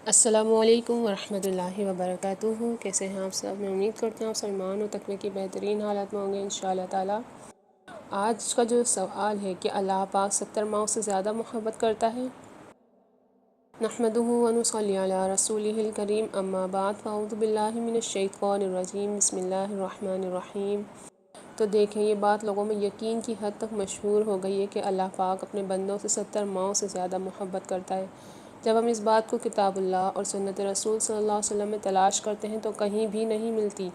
السلام علیکم ورحمۃ اللہ وبرکاتہ۔ کیسے ہیں آپ سب؟ میں امید کرتا ہوں آپ سلمان و تقوی کی بہترین حالت میں ہوں گے انشاءاللہ تعالی۔ آج کا جو سوال ہے کہ اللہ پاک 70 ماؤں سے زیادہ محبت کرتا ہے؟ نحمدہ و نصلی علی رسولہ الکریم، اما بعد، فاعوذ باللہ من الشیطان الرجیم، بسم اللہ الرحمن الرحیم۔ تو دیکھیں، یہ بات لوگوں میں یقین کی حد تک مشہور ہو گئی ہے کہ اللہ پاک اپنے بندوں سے 70 ماؤں سے زیادہ محبت کرتا ہے۔ جب ہم اس بات کو کتاب اللہ اور سنت رسول صلی اللہ علیہ وسلم میں تلاش کرتے ہیں تو کہیں بھی نہیں ملتی،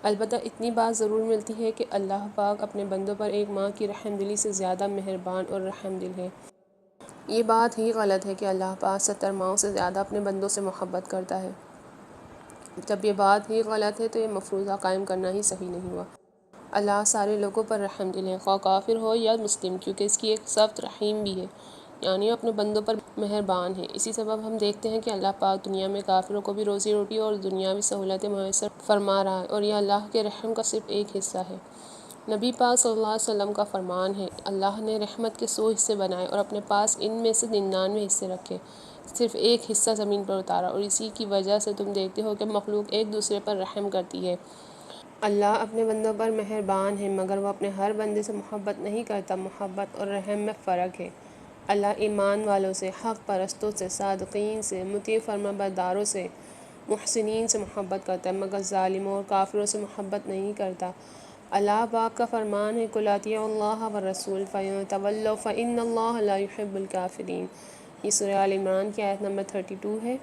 البتہ اتنی بات ضرور ملتی ہے کہ اللہ پاک اپنے بندوں پر ایک ماں کی رحم دلی سے زیادہ مہربان اور رحم دل ہے۔ یہ بات ہی غلط ہے کہ اللہ پاک 70 ماؤں سے زیادہ اپنے بندوں سے محبت کرتا ہے۔ جب یہ بات ہی غلط ہے تو یہ مفروضہ قائم کرنا ہی صحیح نہیں ہوا۔ اللہ سارے لوگوں پر رحم دل ہے، خواہ کافر ہو یا مسلم، کیونکہ اس کی ایک سخت رحیم بھی ہے، یعنی اپنے بندوں پر مہربان ہے۔ اسی سبب ہم دیکھتے ہیں کہ اللہ پاک دنیا میں کافروں کو بھی روزی روٹی اور دنیاوی سہولتیں میسر فرما رہا ہے، اور یہ اللہ کے رحم کا صرف ایک حصہ ہے۔ نبی پاک صلی اللہ علیہ وسلم کا فرمان ہے، اللہ نے رحمت کے 100 حصے بنائے اور اپنے پاس ان میں سے 99 حصے رکھے، صرف ایک حصہ زمین پر اتارا، اور اسی کی وجہ سے تم دیکھتے ہو کہ مخلوق ایک دوسرے پر رحم کرتی ہے۔ اللہ اپنے بندوں پر مہربان ہے، مگر وہ اپنے ہر بندے سے محبت نہیں کرتا۔ محبت اور رحم میں فرق ہے۔ اللہ ایمان والوں سے، حق پرستوں سے، صادقین سے، مطیع فرما برداروں سے، محسنین سے محبت کرتا ہے، مگر ظالموں اور کافروں سے محبت نہیں کرتا۔ اللہ پاک کا فرمان ہے، قُلْ اطیعوا اللہ والرسول فَإِن تَوَلَّوْا فَإِنَّ اللَّهَ لَا يُحِبُّ الْكَافِرِينَ۔ یہ سورہ آل عمران کی آیت نمبر 32 ہے۔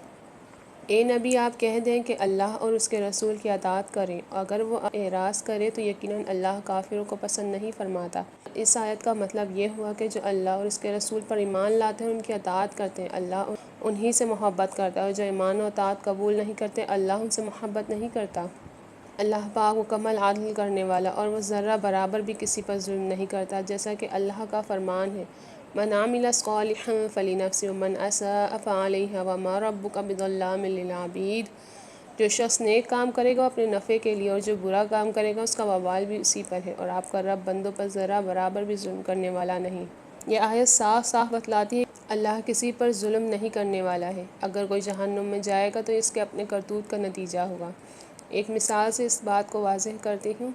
اے نبی، آپ کہہ دیں کہ اللہ اور اس کے رسول کی اطاعت کریں، اگر وہ اعراض کرے تو یقیناً اللہ کافروں کو پسند نہیں فرماتا۔ اس آیت کا مطلب یہ ہوا کہ جو اللہ اور اس کے رسول پر ایمان لاتے ہیں ان کی اطاعت کرتے ہیں، اللہ انہی سے محبت کرتا ہے، اور جو ایمان و اطاعت قبول نہیں کرتے اللہ ان سے محبت نہیں کرتا۔ اللہ پاک مکمل عدل کرنے والا، اور وہ ذرہ برابر بھی کسی پر ظلم نہیں کرتا، جیسا کہ اللہ کا فرمان ہے، من عمل صالحا فلنفسه ومن اساء فعليها وما ربك بظلام للعبید۔ جو شخص نیک کام کرے گا اپنے نفع کے لیے، اور جو برا کام کرے گا اس کا وبال بھی اسی پر ہے، اور آپ کا رب بندوں پر ذرہ برابر بھی ظلم کرنے والا نہیں۔ یہ آیت صاف صاف بتلاتی ہے اللہ کسی پر ظلم نہیں کرنے والا ہے۔ اگر کوئی جہنم میں جائے گا تو اس کے اپنے کرتوت کا نتیجہ ہوگا۔ ایک مثال سے اس بات کو واضح کرتی ہوں۔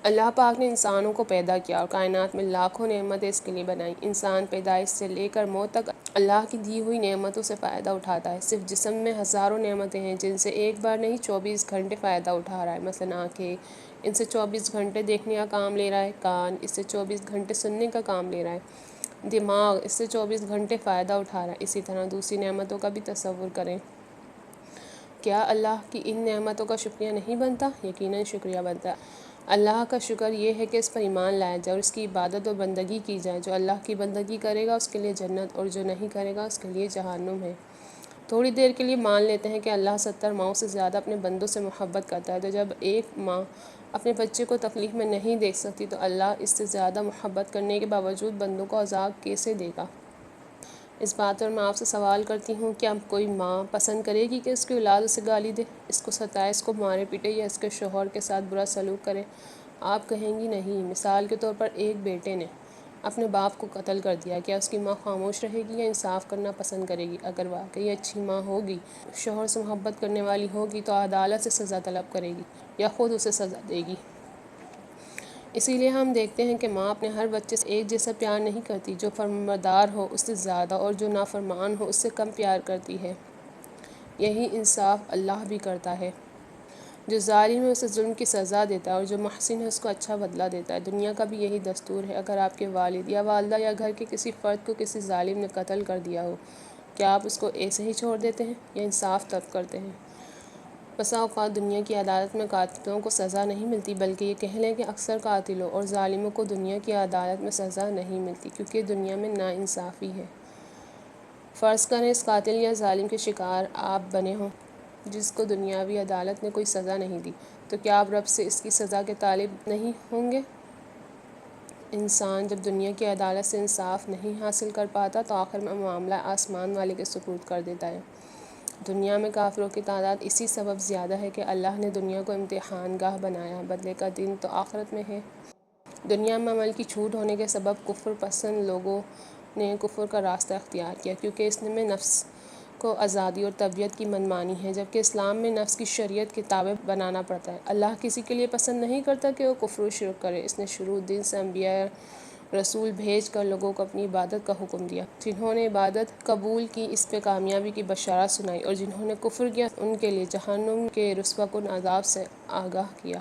اللہ پاک نے انسانوں کو پیدا کیا اور کائنات میں لاکھوں نعمتیں اس کے لیے بنائیں۔ انسان پیدائش سے لے کر موت تک اللہ کی دی ہوئی نعمتوں سے فائدہ اٹھاتا ہے۔ صرف جسم میں ہزاروں نعمتیں ہیں جن سے ایک بار نہیں 24 گھنٹے فائدہ اٹھا رہا ہے۔ مثلا آنکھیں، ان سے 24 گھنٹے دیکھنے کا کام لے رہا ہے۔ کان، اس سے 24 گھنٹے سننے کا کام لے رہا ہے۔ دماغ، اس سے 24 گھنٹے فائدہ اٹھا رہا ہے۔ اسی طرح دوسری نعمتوں کا بھی تصور کریں۔ کیا اللہ کی ان نعمتوں کا شکریہ نہیں بنتا؟ یقیناً شکریہ بنتا ہے۔ اللہ کا شکر یہ ہے کہ اس پر ایمان لایا جائے اور اس کی عبادت اور بندگی کی جائے۔ جو اللہ کی بندگی کرے گا اس کے لیے جنت، اور جو نہیں کرے گا اس کے لیے جہنم ہے۔ تھوڑی دیر کے لیے مان لیتے ہیں کہ اللہ 70 ماؤں سے زیادہ اپنے بندوں سے محبت کرتا ہے، تو جب ایک ماں اپنے بچے کو تکلیف میں نہیں دیکھ سکتی تو اللہ اس سے زیادہ محبت کرنے کے باوجود بندوں کو عذاب کیسے دے گا؟ اس بات پر میں آپ سے سوال کرتی ہوں، کیا کوئی ماں پسند کرے گی کہ اس کی اولاد اسے گالی دے، اس کو ستائے، اس کو مارے پیٹے، یا اس کے شوہر کے ساتھ برا سلوک کرے؟ آپ کہیں گی نہیں۔ مثال کے طور پر ایک بیٹے نے اپنے باپ کو قتل کر دیا، کیا اس کی ماں خاموش رہے گی یا انصاف کرنا پسند کرے گی؟ اگر واقعی اچھی ماں ہوگی، شوہر سے محبت کرنے والی ہوگی، تو عدالت سے سزا طلب کرے گی یا خود اسے سزا دے گی۔ اسی لیے ہم دیکھتے ہیں کہ ماں اپنے ہر بچے سے ایک جیسا پیار نہیں کرتی، جو فرمانبردار ہو اس سے زیادہ اور جو نافرمان ہو اس سے کم پیار کرتی ہے۔ یہی انصاف اللہ بھی کرتا ہے۔ جو ظالم ہے اسے ظلم کی سزا دیتا ہے، اور جو محسن ہے اس کو اچھا بدلہ دیتا ہے۔ دنیا کا بھی یہی دستور ہے۔ اگر آپ کے والد یا والدہ یا گھر کے کسی فرد کو کسی ظالم نے قتل کر دیا ہو، کیا آپ اس کو ایسے ہی چھوڑ دیتے ہیں یا انصاف طلب کرتے ہیں؟ بسا اوقات دنیا کی عدالت میں قاتلوں کو سزا نہیں ملتی، بلکہ یہ کہہ لیں کہ اکثر قاتلوں اور ظالموں کو دنیا کی عدالت میں سزا نہیں ملتی، کیونکہ دنیا میں ناانصافی ہے۔ فرض کریں اس قاتل یا ظالم کے شکار آپ بنے ہوں جس کو دنیاوی عدالت نے کوئی سزا نہیں دی، تو کیا آپ رب سے اس کی سزا کے طالب نہیں ہوں گے؟ انسان جب دنیا کی عدالت سے انصاف نہیں حاصل کر پاتا تو آخر میں معاملہ آسمان والے کے سپرد کر دیتا ہے۔ دنیا میں کافروں کی تعداد اسی سبب زیادہ ہے کہ اللہ نے دنیا کو امتحان گاہ بنایا، بدلے کا دن تو آخرت میں ہے۔ دنیا میں عمل کی چھوٹ ہونے کے سبب کفر پسند لوگوں نے کفر کا راستہ اختیار کیا، کیونکہ اس میں نفس کو آزادی اور طبیعت کی منمانی ہے، جبکہ اسلام میں نفس کی شریعت کی تابع بنانا پڑتا ہے۔ اللہ کسی کے لیے پسند نہیں کرتا کہ وہ کفر و شرک کرے۔ اس نے شروع دن سے انبیاء رسول بھیج کر لوگوں کو اپنی عبادت کا حکم دیا۔ جنہوں نے عبادت قبول کی اس پہ کامیابی کی بشارت سنائی، اور جنہوں نے کفر کیا ان کے لیے جہنم کے رسوا کن عذاب سے آگاہ کیا۔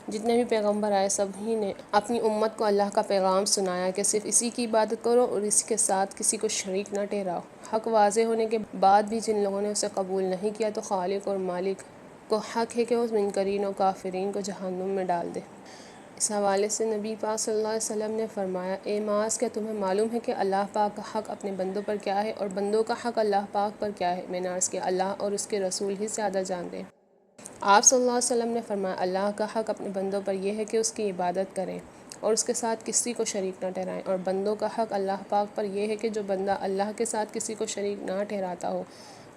جتنے بھی پیغمبر آئے سبھی نے اپنی امت کو اللہ کا پیغام سنایا کہ صرف اسی کی عبادت کرو اور اس کے ساتھ کسی کو شریک نہ ٹھہراؤ۔ حق واضح ہونے کے بعد بھی جن لوگوں نے اسے قبول نہیں کیا تو خالق اور مالک کو حق ہے کہ اس منکرین اور کافرین کو جہنم میں ڈال دے۔ اس حوالے سے نبی پاک صلی اللہ علیہ وسلم نے فرمایا، اے معاذ، کیا تمہیں معلوم ہے کہ اللہ پاک کا حق اپنے بندوں پر کیا ہے اور بندوں کا حق اللہ پاک پر کیا ہے؟ میں نے عرض کیا، اللہ اور اس کے رسول ہی زیادہ جانتے ہیں۔ آپ صلی اللہ علیہ وسلم نے فرمایا، اللہ کا حق اپنے بندوں پر یہ ہے کہ اس کی عبادت کریں اور اس کے ساتھ کسی کو شریک نہ ٹھہرائیں، اور بندوں کا حق اللہ پاک پر یہ ہے کہ جو بندہ اللہ کے ساتھ کسی کو شریک نہ ٹھہراتا ہو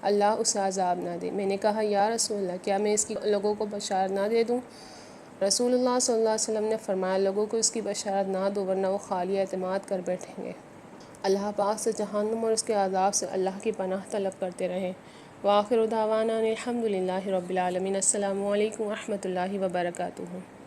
اللہ اسے عذاب نہ دے۔ میں نے کہا، یا رسول اللہ، کیا میں اس کی لوگوں کو بشارت نہ دے دوں؟ رسول اللہ صلی اللہ علیہ وسلم نے فرمایا، لوگوں کو اس کی بشارت نہ دو ورنہ وہ خالی اعتماد کر بیٹھیں گے۔ اللہ پاک سے جہنم اور اس کے عذاب سے اللہ کی پناہ طلب کرتے رہیں۔ وآخر دعوانا الحمد للہ رب العالمین۔ السلام علیکم ورحمۃ اللہ وبرکاتہ۔